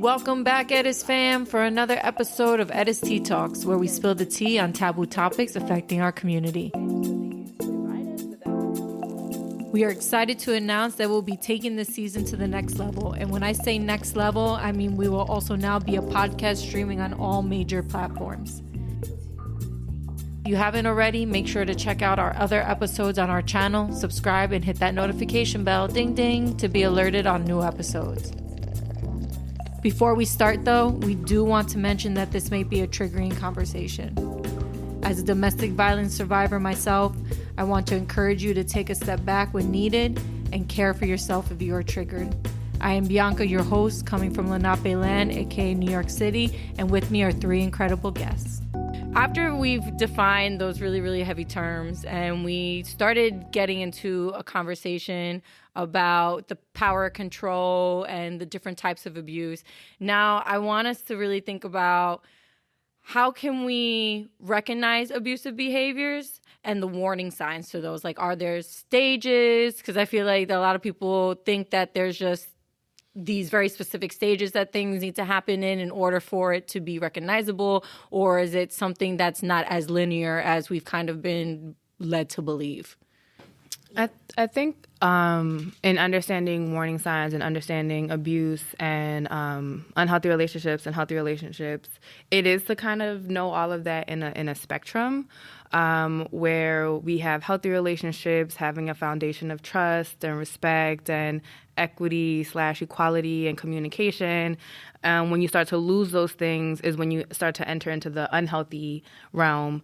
Welcome back, Eres fam, for another episode of Eres Tea Talks, where we spill the tea on taboo topics affecting our community. We are excited to announce that we'll be taking this season to the next level. And when I say next level, I mean we will also now be a podcast streaming on all major platforms. If you haven't already, make sure to check out our other episodes on our channel, subscribe, and hit that notification bell, ding ding, to be alerted on new episodes. Before we start, though, we do want to mention that this may be a triggering conversation. As a domestic violence survivor myself, I want to encourage you to take a step back when needed and care for yourself if you are triggered. I am Bianca, your host, coming from Lenape land, aka New York City, and with me are three incredible guests. After we've defined those really, really heavy terms and we started getting into a conversation about the power control and the different types of abuse, now I want us to really think about how can we recognize abusive behaviors and the warning signs to those. Like, are there stages? Because I feel like a lot of people think that there's just these very specific stages that things need to happen in order for it to be recognizable, or is it something that's not as linear as we've kind of been led to believe? I think in understanding warning signs and understanding abuse and unhealthy relationships and healthy relationships, it is to kind of know all of that in a spectrum where we have healthy relationships having a foundation of trust and respect and equity/equality and communication. When you start to lose those things is when you start to enter into the unhealthy realm,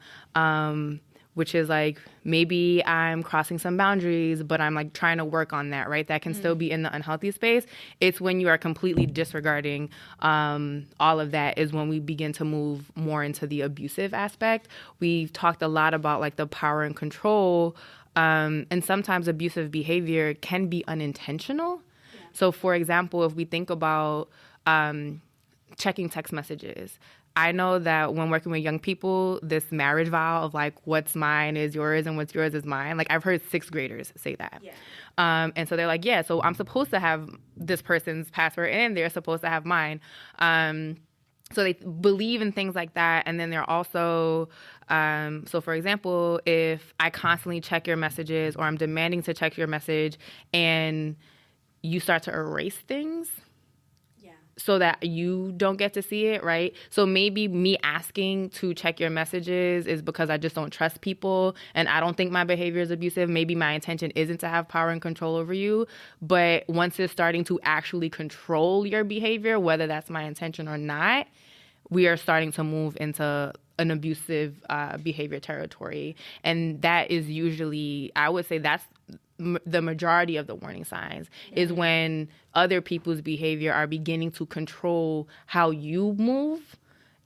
which is like maybe I'm crossing some boundaries, but I'm like trying to work on that, right? That can still be in the unhealthy space. It's when you are completely disregarding all of that is when we begin to move more into the abusive aspect. We've talked a lot about like the power and control, and sometimes abusive behavior can be unintentional. Yeah. So for example, if we think about checking text messages, I know that when working with young people, this marriage vow of like what's mine is yours and what's yours is mine. Like I've heard sixth graders say that. Yeah. And so they're like, yeah, so I'm supposed to have this person's password and they're supposed to have mine. So they believe in things like that. And then they're also, so for example, if I constantly check your messages or I'm demanding to check your message and you start to erase things, so that you don't get to see it, right? So maybe me asking to check your messages is because I just don't trust people and I don't think my behavior is abusive. Maybe my intention isn't to have power and control over you. But once it's starting to actually control your behavior, whether that's my intention or not, we are starting to move into an abusive behavior territory. And that is usually, I would say that's the majority of the warning signs is when other people's behavior are beginning to control how you move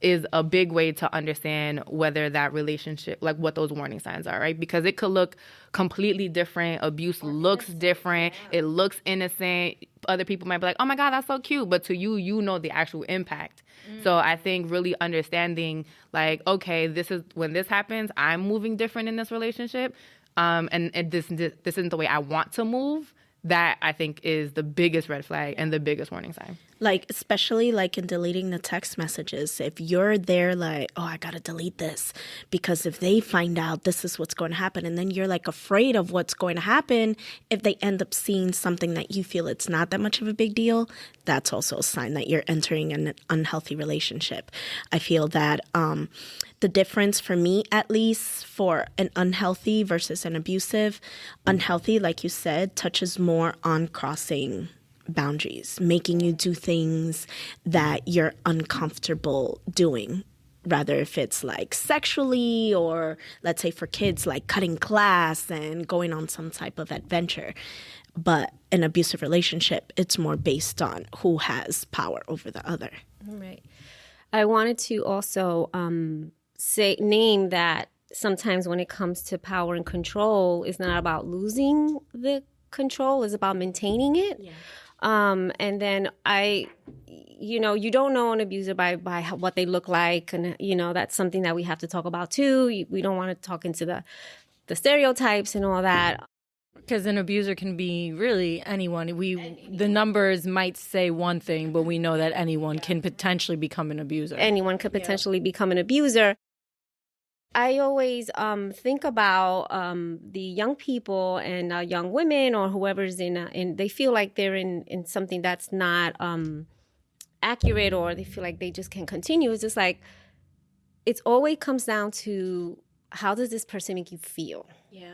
is a big way to understand whether that relationship, like what those warning signs are, right? Because it could look completely different. Abuse looks different. It looks innocent. Other people might be like, oh my God, that's so cute. But to you, you know the actual impact. So I think really understanding like, okay, this is when this happens, I'm moving different in this relationship. And this isn't the way I want to move. That I think is the biggest red flag and the biggest warning sign. Like, especially like in deleting the text messages, if you're there like, oh, I got to delete this because if they find out this is what's going to happen, and then you're like afraid of what's going to happen if they end up seeing something that you feel it's not that much of a big deal, that's also a sign that you're entering an unhealthy relationship. I feel that the difference for me, at least for an unhealthy versus an abusive, unhealthy, like you said, touches more on crossing boundaries, making you do things that you're uncomfortable doing, rather if it's like sexually or let's say for kids, like cutting class and going on some type of adventure. But an abusive relationship, it's more based on who has power over the other. Right. I wanted to also name that sometimes when it comes to power and control, it's not about losing the control, it's about maintaining it. Yeah. And then you don't know an abuser by what they look like. And, that's something that we have to talk about too. We don't want to talk into the stereotypes and all that. Because an abuser can be really anyone. The numbers might say one thing, but we know that anyone can potentially become an abuser. Anyone could potentially become an abuser. I always think about the young people and young women or whoever's in they feel like they're in something that's not accurate, or they feel like they just can't continue. It's just like, it always comes down to, how does this person make you feel? Yeah.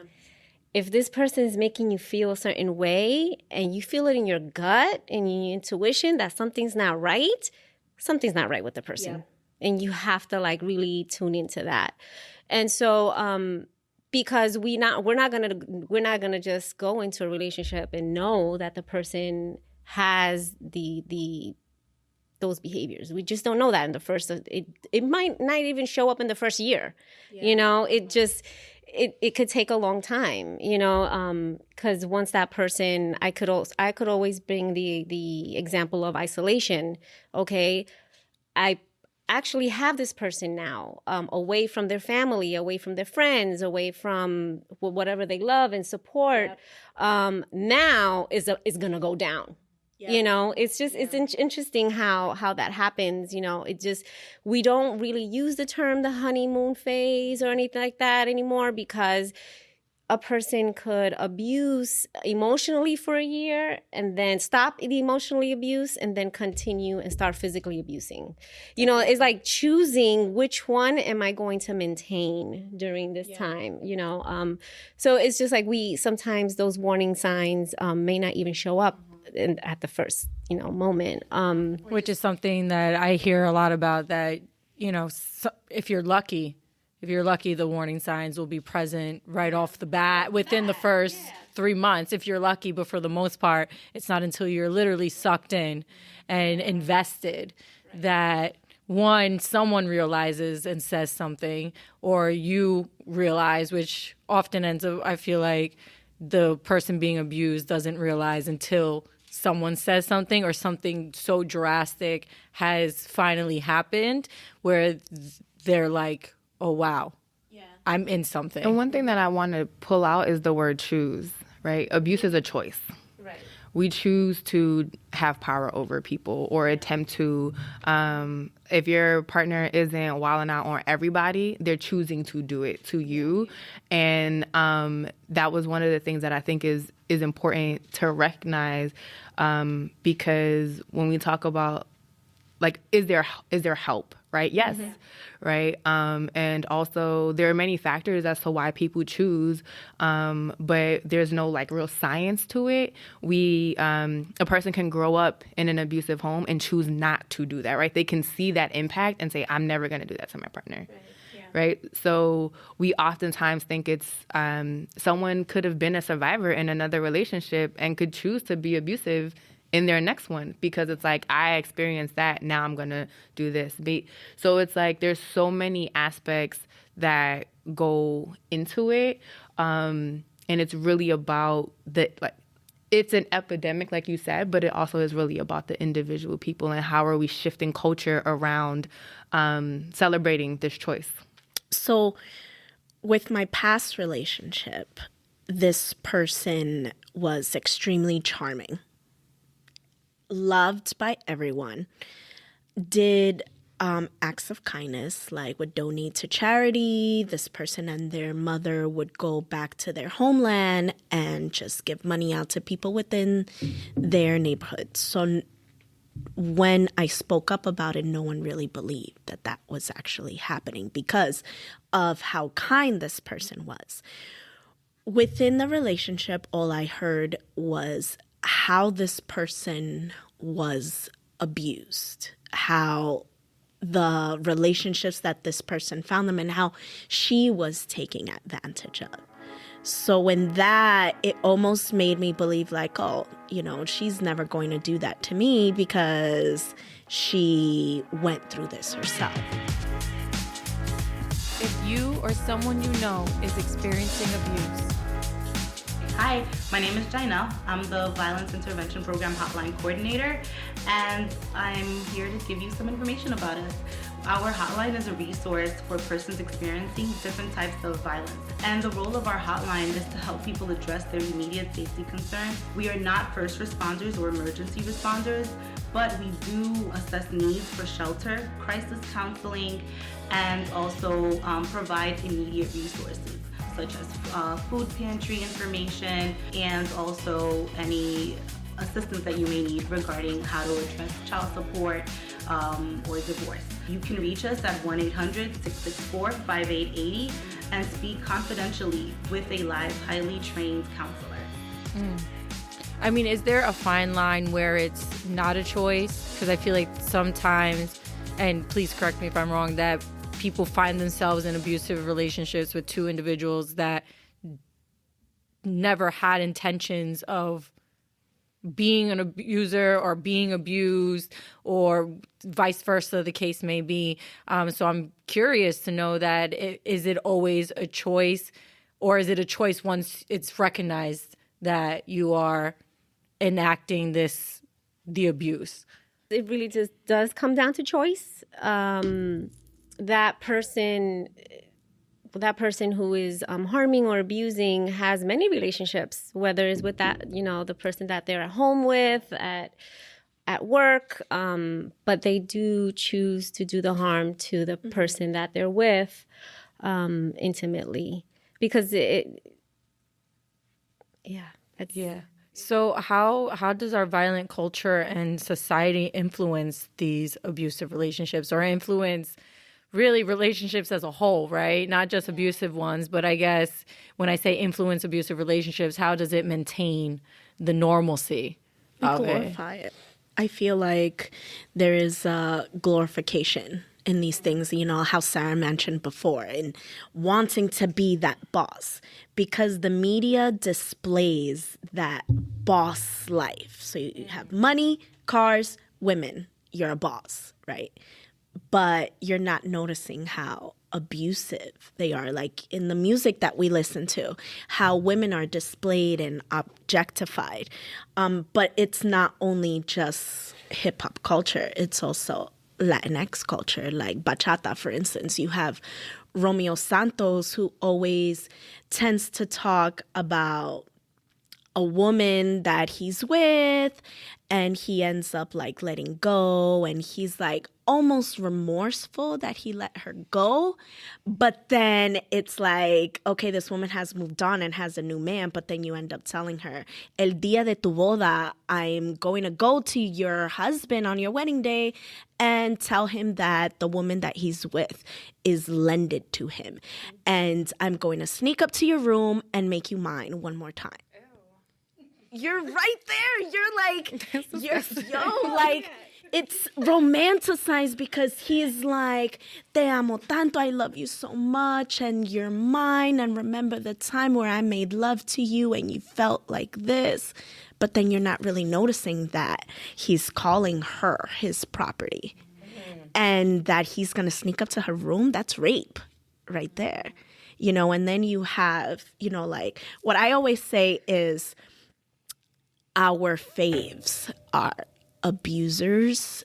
If this person is making you feel a certain way and you feel it in your gut and your intuition that something's not right with the person. Yeah. And you have to like really tune into that. And so because we're not gonna just go into a relationship and know that the person has those behaviors. We just don't know that in the first. It might not even show up in the first year. Yeah. You know, it could take a long time. You know, because once that person, I could always bring the example of isolation. Okay, I actually have this person now, away from their family, away from their friends, away from whatever they love and support. Yep. Now is gonna go down. Yeah. You know, it's just, it's interesting how that happens. You know, we don't really use the term the honeymoon phase or anything like that anymore, because a person could abuse emotionally for a year and then stop the emotionally abuse and then continue and start physically abusing. You know, it's like choosing which one am I going to maintain during this time, you know? So it's just like sometimes those warning signs may not even show up at the first, moment. Which is something that I hear a lot about, that, if you're lucky, the warning signs will be present right off the bat within the first 3 months, if you're lucky. But for the most part, it's not until you're literally sucked in and invested that someone realizes and says something, or you realize, which often ends up, I feel like the person being abused doesn't realize until someone says something, or something so drastic has finally happened where they're like, oh, wow, I'm in something. And one thing that I want to pull out is the word choose, right? Abuse is a choice. Right. We choose to have power over people, or attempt to, if your partner isn't wilding out on everybody, they're choosing to do it to you. And that was one of the things that I think is important to recognize, because when we talk about, like, is there help, right? Yes. Mm-hmm. Right. And also there are many factors as to why people choose, but there's no like real science to it. A person can grow up in an abusive home and choose not to do that, right? They can see that impact and say, I'm never going to do that to my partner. Right. Yeah. Right. So we oftentimes think it's someone could have been a survivor in another relationship and could choose to be abusive in their next one, because it's like, I experienced that, now I'm going to do this. So it's like there's so many aspects that go into it. And it's really about it's an epidemic, like you said, but it also is really about the individual people and how are we shifting culture around celebrating this choice. So with my past relationship, this person was extremely charming, loved by everyone, did acts of kindness, like would donate to charity. This person and their mother would go back to their homeland and just give money out to people within their neighborhood. So when I spoke up about it, no one really believed that was actually happening because of how kind this person was. Within the relationship, all I heard was how this person was abused, how the relationships that this person found them in, how she was taking advantage of. So when it almost made me believe like, oh, she's never going to do that to me because she went through this herself. If you or someone you know is experiencing abuse. Hi, my name is Jainel. I'm the Violence Intervention Program Hotline Coordinator, and I'm here to give you some information about us. Our hotline is a resource for persons experiencing different types of violence. And the role of our hotline is to help people address their immediate safety concerns. We are not first responders or emergency responders, but we do assess needs for shelter, crisis counseling, and also provide immediate resources, such as food pantry information and also any assistance that you may need regarding how to address child support or divorce. You can reach us at 1-800-664-5880 and speak confidentially with a live, highly trained counselor. I mean, is there a fine line where it's not a choice? Because I feel like sometimes, and please correct me if I'm wrong, that people find themselves in abusive relationships with two individuals that never had intentions of being an abuser or being abused, or vice versa the case may be. So I'm curious to know that is it always a choice, or is it a choice once it's recognized that you are enacting the abuse? It really just does come down to choice. That person who is harming or abusing has many relationships, whether it's with that, the person that they're at home with, at work, but they do choose to do the harm to the person that they're with intimately, because So how does our violent culture and society influence these abusive relationships, or influence really relationships as a whole, right? Not just abusive ones, but I guess when I say influence abusive relationships, how does it maintain the normalcy of Glorify it. I feel like there is a glorification in these things, how Sarah mentioned before, and wanting to be that boss, because the media displays that boss life. So you have money, cars, women, you're a boss, right? But you're not noticing how abusive they are. Like in the music that we listen to, how women are displayed and objectified. But it's not only just hip hop culture, it's also Latinx culture, like bachata, for instance. You have Romeo Santos, who always tends to talk about a woman that he's with, and he ends up like letting go, and he's like almost remorseful that he let her go. But then it's like, okay, this woman has moved on and has a new man, but then you end up telling her, el día de tu boda, I'm going to go to your husband on your wedding day and tell him that the woman that he's with is lended to him. And I'm going to sneak up to your room and make you mine one more time. You're right there. You're like, it's romanticized because he's like, te amo tanto, I love you so much, and you're mine, and remember the time where I made love to you and you felt like this. But then you're not really noticing that he's calling her his property, and that he's going to sneak up to her room. That's rape right there, and then you have, like what I always say is, our faves are abusers,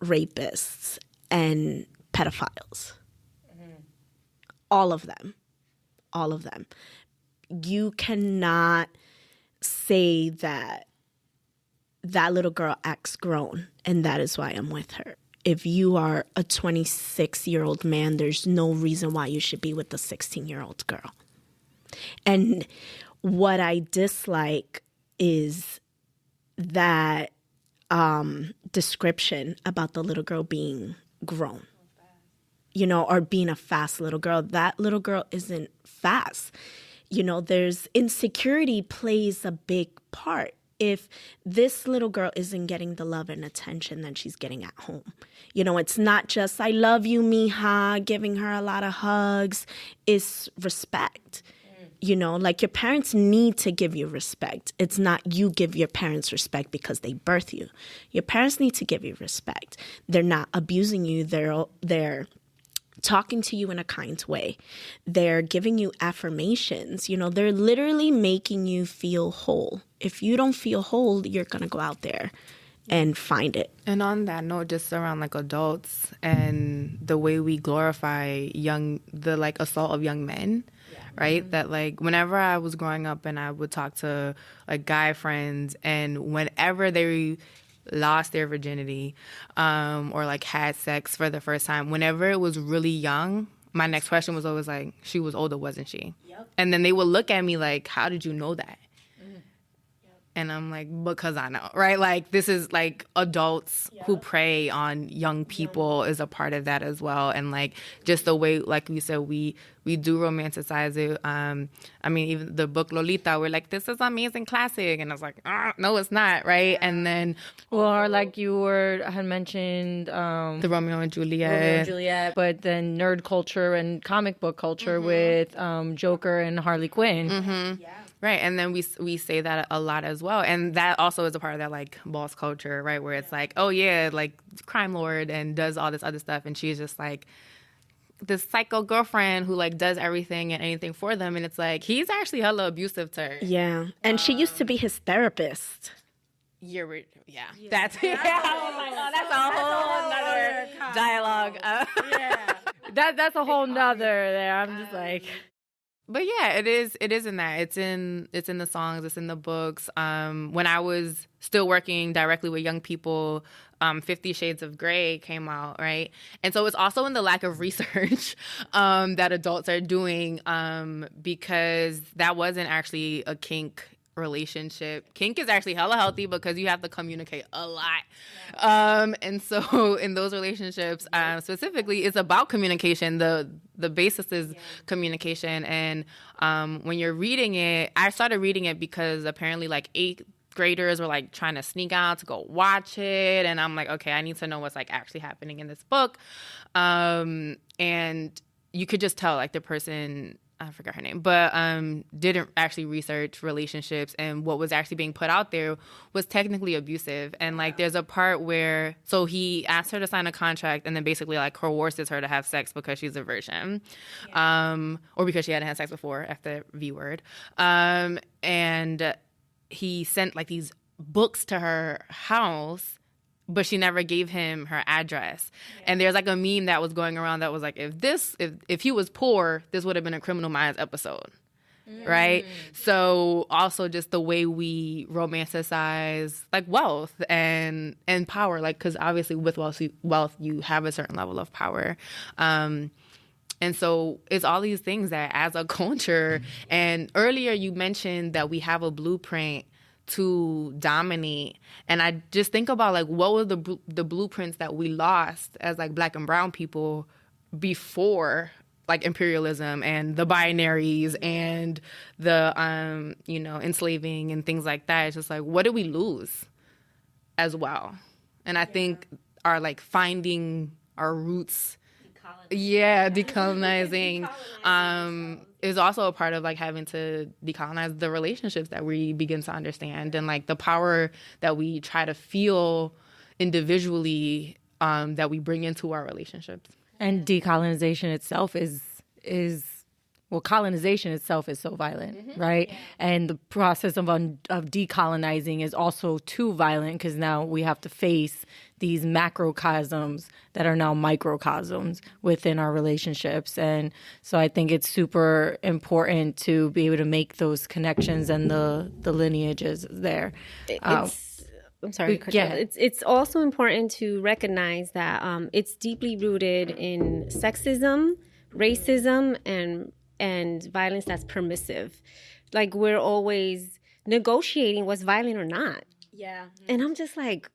rapists, and pedophiles. All of them. All of them. You cannot say that little girl acts grown and that is why I'm with her. If you are a 26-year-old man, there's no reason why you should be with a 16-year-old girl. And what I dislike is that description about the little girl being grown, or being a fast little girl. That little girl isn't fast. There's insecurity plays a big part. If this little girl isn't getting the love and attention that she's getting at home, it's not just, I love you, mija, giving her a lot of hugs. It's respect. Like your parents need to give you respect. It's not you give your parents respect because they birth you. Your parents need to give you respect. They're not abusing you. They're talking to you in a kind way. They're giving you affirmations. They're literally making you feel whole. If you don't feel whole, you're going to go out there and find it. And on that note, just around like adults and the way we glorify the assault of young men, right? Mm-hmm. That like whenever I was growing up and I would talk to like guy friends, and whenever they lost their virginity or like had sex for the first time, whenever it was really young, my next question was always like, she was older, wasn't she? Yep. And then they would look at me like, how did you know that? And I'm like, because I know, right? Like, this is like adults who prey on young people is a part of that as well. And like, just the way, like we said, we do romanticize it. I mean, even the book Lolita, we're like, this is an amazing classic. And I was like, no, it's not, right? And then... Well, or like you had mentioned... the Romeo and Juliet. But then nerd culture and comic book culture with Joker and Harley Quinn. Mm-hmm. Yeah. Right, and then we say that a lot as well. And that also is a part of that, like, boss culture, right, where it's like, oh, yeah, like, crime lord and does all this other stuff. And she's just, like, this psycho girlfriend who, like, does everything and anything for them. And it's like, he's actually hella abusive to her. Yeah, and she used to be his therapist. That's oh my God, that's a whole nother dialogue. That's a whole nother there. I'm just like... But yeah, it is in that. It's in the songs, it's in the books. When I was still working directly with young people, 50 Shades of Grey came out, right? And so it's also in the lack of research that adults are doing because that wasn't actually a kink relationship. Kink is actually hella healthy because you have to communicate a lot. And so in those relationships, specifically, it's about communication. The basis is communication. And when you're reading it, I started reading it because apparently like 8th graders were like trying to sneak out to go watch it. And I'm like, okay, I need to know what's like actually happening in this book. And you could just tell like the person, I forgot her name, but didn't actually research relationships, and what was actually being put out there was technically abusive. And like there's a part where, so he asked her to sign a contract and then basically like coerces her to have sex because she's a virgin, or because she hadn't had sex before, after V word. And he sent like these books to her house, but she never gave him her address. Yeah. And there's like a meme that was going around that was like, if he was poor, this would have been a Criminal Minds episode, right? So also just the way we romanticize like wealth and power, like, because obviously with wealth you have a certain level of power. And so it's all these things that as a culture, and earlier you mentioned that we have a blueprint to dominate, and I just think about like what were the blueprints that we lost as like Black and brown people before like imperialism and the binaries and the enslaving and things like that. It's just like, what did we lose as well? And I think our like finding our roots, decolonizing is also a part of like having to decolonize the relationships that we begin to understand, and like the power that we try to feel individually that we bring into our relationships. And decolonization itself is colonization itself is so violent, right? Yeah. And the process of decolonizing is also too violent because now we have to face these macrocosms that are now microcosms within our relationships. And so I think it's super important to be able to make those connections and the lineages there. I'm sorry. Yeah. It's also important to recognize that it's deeply rooted in sexism, racism, and violence that's permissive. Like we're always negotiating what's violent or not. Yeah. And I'm just like,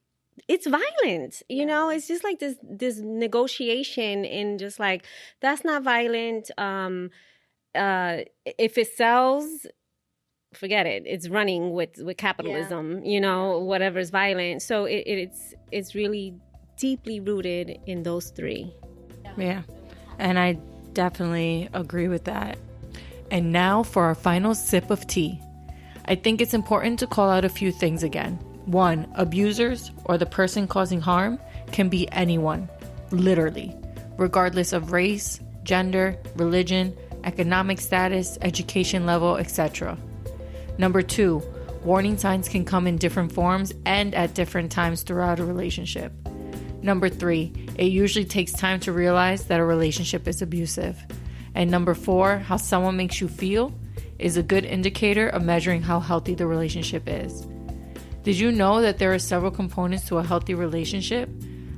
it's violent, you know? It's just like this negotiation and just like, that's not violent. If it sells, forget it. It's running with capitalism, whatever's violent. So it's really deeply rooted in those three. Yeah. And I definitely agree with that. And now for our final sip of tea. I think it's important to call out a few things again. 1, abusers or the person causing harm can be anyone, literally, regardless of race, gender, religion, economic status, education level, etc. Number 2, Warning signs can come in different forms and at different times throughout a relationship. Number 3, it usually takes time to realize that a relationship is abusive. And number 4, how someone makes you feel is a good indicator of measuring how healthy the relationship is. Did you know that there are several components to a healthy relationship?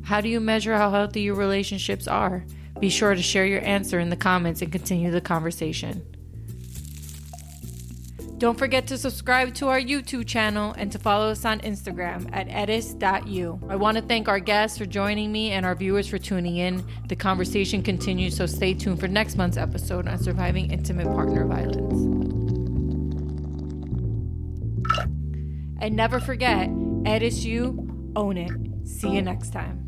How do you measure how healthy your relationships are? Be sure to share your answer in the comments and continue the conversation. Don't forget to subscribe to our YouTube channel and to follow us on Instagram at eres.u. I want to thank our guests for joining me and our viewers for tuning in. The conversation continues, so stay tuned for next month's episode on surviving intimate partner violence. And never forget, eres you, own it. See you next time.